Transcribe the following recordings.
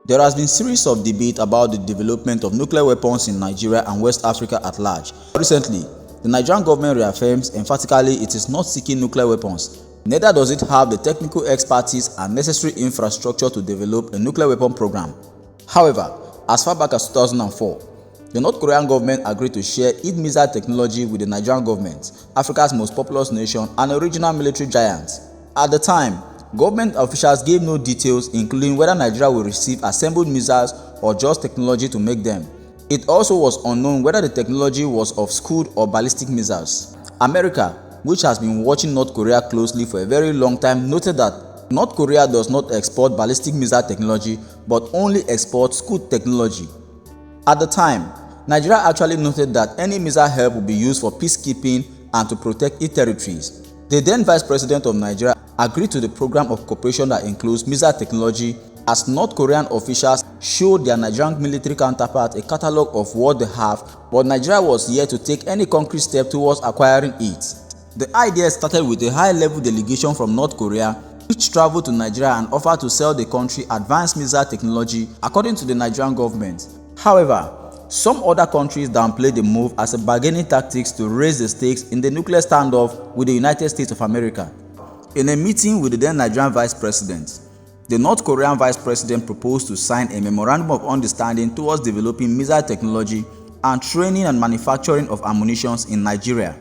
There has been series of debate about the development of nuclear weapons in Nigeria and West Africa at large. Recently, the Nigerian government reaffirms emphatically it is not seeking nuclear weapons. Neither does it have the technical expertise and necessary infrastructure to develop a nuclear weapon program. However, as far back as 2004, the North Korean government agreed to share its missile technology with the Nigerian government, Africa's most populous nation and a regional military giant. At the time, government officials gave no details, including whether Nigeria will receive assembled missiles or just technology to make them. It also was unknown whether the technology was of Scud or ballistic missiles. America, which has been watching North Korea closely for a very long time, noted that North Korea does not export ballistic missile technology but only exports Scud technology. At the time, Nigeria actually noted that any missile help would be used for peacekeeping and to protect its territories. The then Vice President of Nigeria agreed to the program of cooperation that includes missile technology, as North Korean officials showed their Nigerian military counterpart a catalogue of what they have, but Nigeria was yet to take any concrete step towards acquiring it. The idea started with a high-level delegation from North Korea, which traveled to Nigeria and offered to sell the country advanced missile technology, according to the Nigerian government. However, some other countries downplayed the move as a bargaining tactic to raise the stakes in the nuclear standoff with the United States of America. In a meeting with the then Nigerian Vice President, the North Korean Vice President proposed to sign a memorandum of understanding towards developing missile technology and training and manufacturing of ammunition in Nigeria.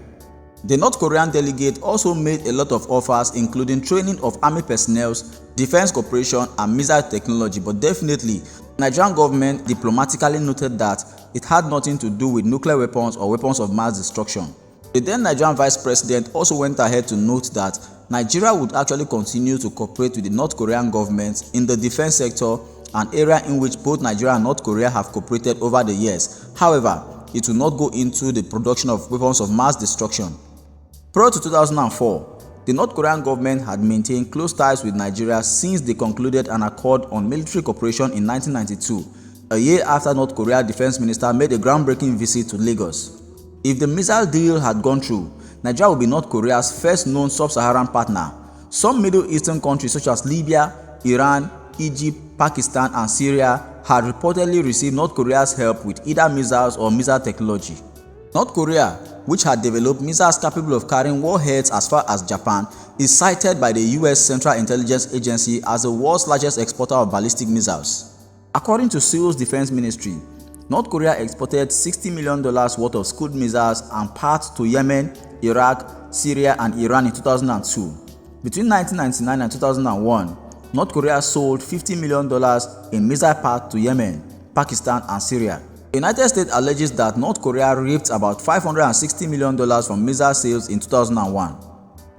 The North Korean delegate also made a lot of offers, including training of army personnel, defense cooperation and missile technology, but definitely the Nigerian government diplomatically noted that it had nothing to do with nuclear weapons or weapons of mass destruction. The then Nigerian Vice President also went ahead to note that Nigeria would actually continue to cooperate with the North Korean government in the defense sector, an area in which both Nigeria and North Korea have cooperated over the years. However, it will not go into the production of weapons of mass destruction. Prior to 2004, the North Korean government had maintained close ties with Nigeria since they concluded an accord on military cooperation in 1992, a year after North Korea's defense minister made a groundbreaking visit to Lagos. If the missile deal had gone through, Nigeria would be North Korea's first known sub-Saharan partner. Some Middle Eastern countries such as Libya, Iran, Egypt, Pakistan and Syria had reportedly received North Korea's help with either missiles or missile technology. North Korea, which had developed missiles capable of carrying warheads as far as Japan, is cited by the US Central Intelligence Agency as the world's largest exporter of ballistic missiles. According to Seoul's defense ministry, North Korea exported $60 million worth of Scud missiles and parts to Yemen, Iraq, Syria and Iran in 2002. Between 1999 and 2001, North Korea sold $50 million in missile parts to Yemen, Pakistan and Syria. The United States alleges that North Korea reaped about $560 million from missile sales in 2001.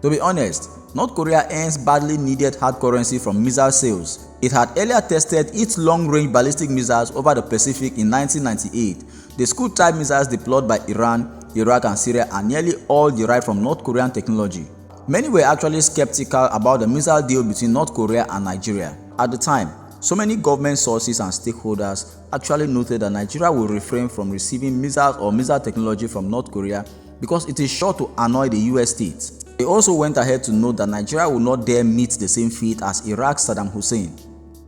To be honest, North Korea earns badly needed hard currency from missile sales. It had earlier tested its long-range ballistic missiles over the Pacific in 1998. The Scud-type missiles deployed by Iran, Iraq and Syria are nearly all derived from North Korean technology. Many were actually skeptical about the missile deal between North Korea and Nigeria. At the time, so many government sources and stakeholders actually noted that Nigeria will refrain from receiving missiles or missile technology from North Korea because it is sure to annoy the US state. They also went ahead to note that Nigeria will not dare meet the same fate as Iraq's Saddam Hussein.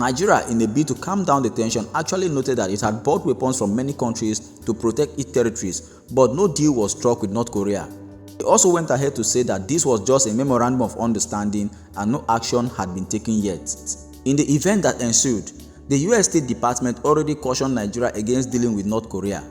Nigeria, in a bid to calm down the tension, actually noted that it had bought weapons from many countries to protect its territories, but no deal was struck with North Korea. They also went ahead to say that this was just a memorandum of understanding and no action had been taken yet. In the event that ensued, the US State Department already cautioned Nigeria against dealing with North Korea.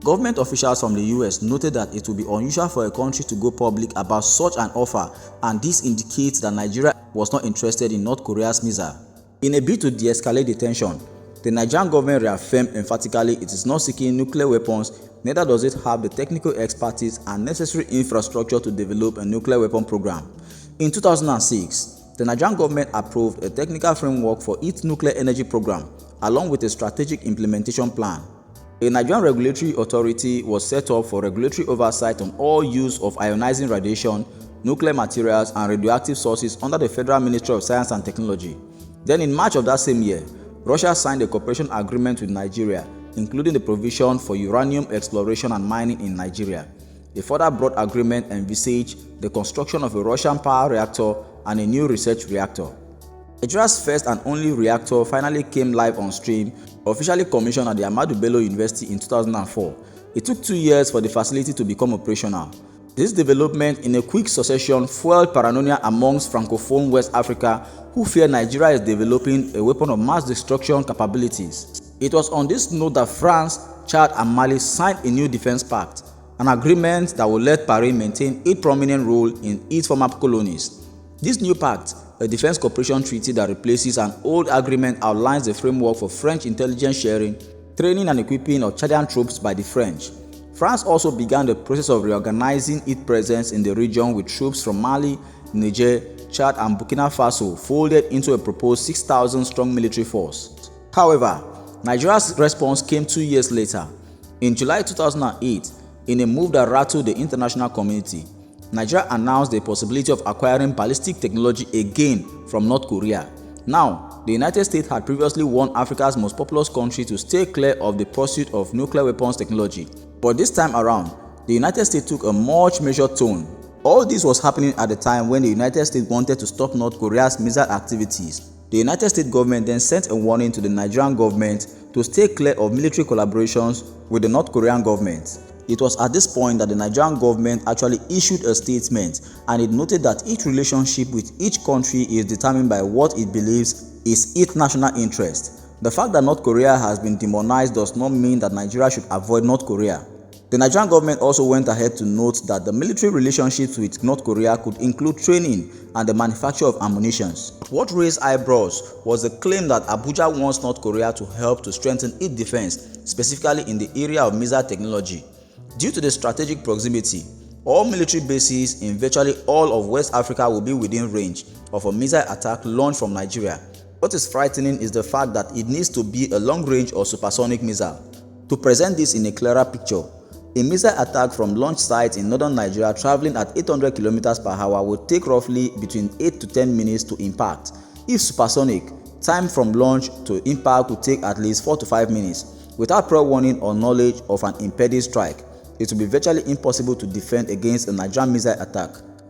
Government officials from the US noted that it would be unusual for a country to go public about such an offer, and this indicates that Nigeria was not interested in North Korea's missile. In a bid to de-escalate the tension, the Nigerian government reaffirmed emphatically it is not seeking nuclear weapons, neither does it have the technical expertise and necessary infrastructure to develop a nuclear weapon program. In 2006, the Nigerian government approved a technical framework for its nuclear energy program, along with a strategic implementation plan. A Nigerian regulatory authority was set up for regulatory oversight on all use of ionizing radiation, nuclear materials, and radioactive sources under the Federal Ministry of Science and Technology. Then in March of that same year, Russia signed a cooperation agreement with Nigeria, including the provision for uranium exploration and mining in Nigeria. A further broad agreement envisaged the construction of a Russian power reactor and a new research reactor. Nigeria's first and only reactor finally came live on stream, officially commissioned at the Ahmadu Bello University in 2004. It took 2 years for the facility to become operational. This development in a quick succession fueled paranoia amongst Francophone West Africa who fear Nigeria is developing a weapon of mass destruction capabilities. It was on this note that France, Chad and Mali signed a new defense pact, an agreement that would let Paris maintain a prominent role in its former colonies. This new pact, a defense cooperation treaty that replaces an old agreement, outlines the framework for French intelligence sharing, training and equipping of Chadian troops by the French. France also began the process of reorganizing its presence in the region with troops from Mali, Niger, Chad and Burkina Faso folded into a proposed 6,000-strong military force. However, Nigeria's response came 2 years later. In July 2008, in a move that rattled the international community, Nigeria announced the possibility of acquiring ballistic technology again from North Korea. Now, the United States had previously warned Africa's most populous country to stay clear of the pursuit of nuclear weapons technology. But this time around, the United States took a much measured tone. All this was happening at the time when the United States wanted to stop North Korea's missile activities. The United States government then sent a warning to the Nigerian government to stay clear of military collaborations with the North Korean government. It was at this point that the Nigerian government actually issued a statement, and it noted that each relationship with each country is determined by what it believes is its national interest. The fact that North Korea has been demonized does not mean that Nigeria should avoid North Korea. The Nigerian government also went ahead to note that the military relationships with North Korea could include training and the manufacture of ammunition. What raised eyebrows was the claim that Abuja wants North Korea to help to strengthen its defense, specifically in the area of missile technology. Due to the strategic proximity, all military bases in virtually all of West Africa will be within range of a missile attack launched from Nigeria. What is frightening is the fact that it needs to be a long-range or supersonic missile. To present this in a clearer picture, a missile attack from launch sites in northern Nigeria traveling at 800 km per hour would take roughly between 8 to 10 minutes to impact. If supersonic, time from launch to impact would take at least 4 to 5 minutes. Without prior warning or knowledge of an impending strike, it will be virtually impossible to defend against a Nigerian missile attack.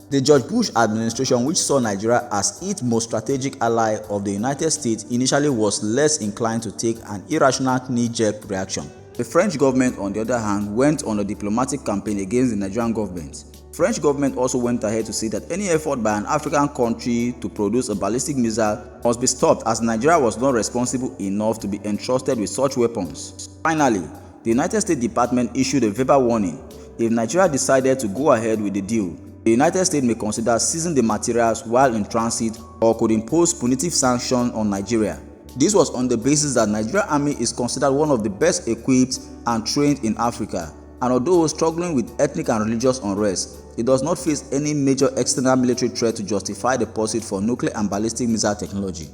The George Bush administration, which saw Nigeria as its most strategic ally of the United States, initially was less inclined to take an irrational knee-jerk reaction. The French government, on the other hand, went on a diplomatic campaign against the Nigerian government. French government also went ahead to say that any effort by an African country to produce a ballistic missile must be stopped, as Nigeria was not responsible enough to be entrusted with such weapons. Finally, the United States Department issued a verbal warning. If Nigeria decided to go ahead with the deal, the United States may consider seizing the materials while in transit or could impose punitive sanctions on Nigeria. This was on the basis that Nigerian Army is considered one of the best equipped and trained in Africa, and although struggling with ethnic and religious unrest, it does not face any major external military threat to justify the pursuit for nuclear and ballistic missile technology.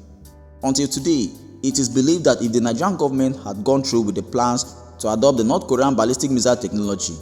Until today, it is believed that if the Nigerian government had gone through with the plans to adopt the North Korean ballistic missile technology,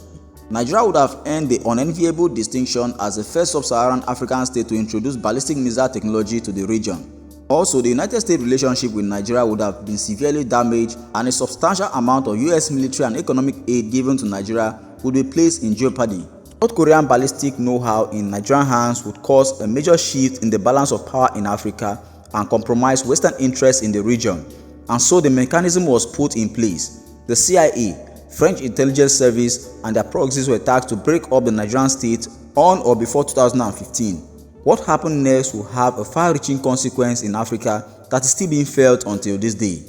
Nigeria would have earned the unenviable distinction as the first sub-Saharan African state to introduce ballistic missile technology to the region. Also, the United States relationship with Nigeria would have been severely damaged, and a substantial amount of US military and economic aid given to Nigeria would be placed in jeopardy. North Korean ballistic know-how in Nigerian hands would cause a major shift in the balance of power in Africa and compromise Western interests in the region, and so the mechanism was put in place. The CIA, French intelligence service, and their proxies were tasked to break up the Nigerian state on or before 2015. What happened next will have a far-reaching consequence in Africa that is still being felt until this day.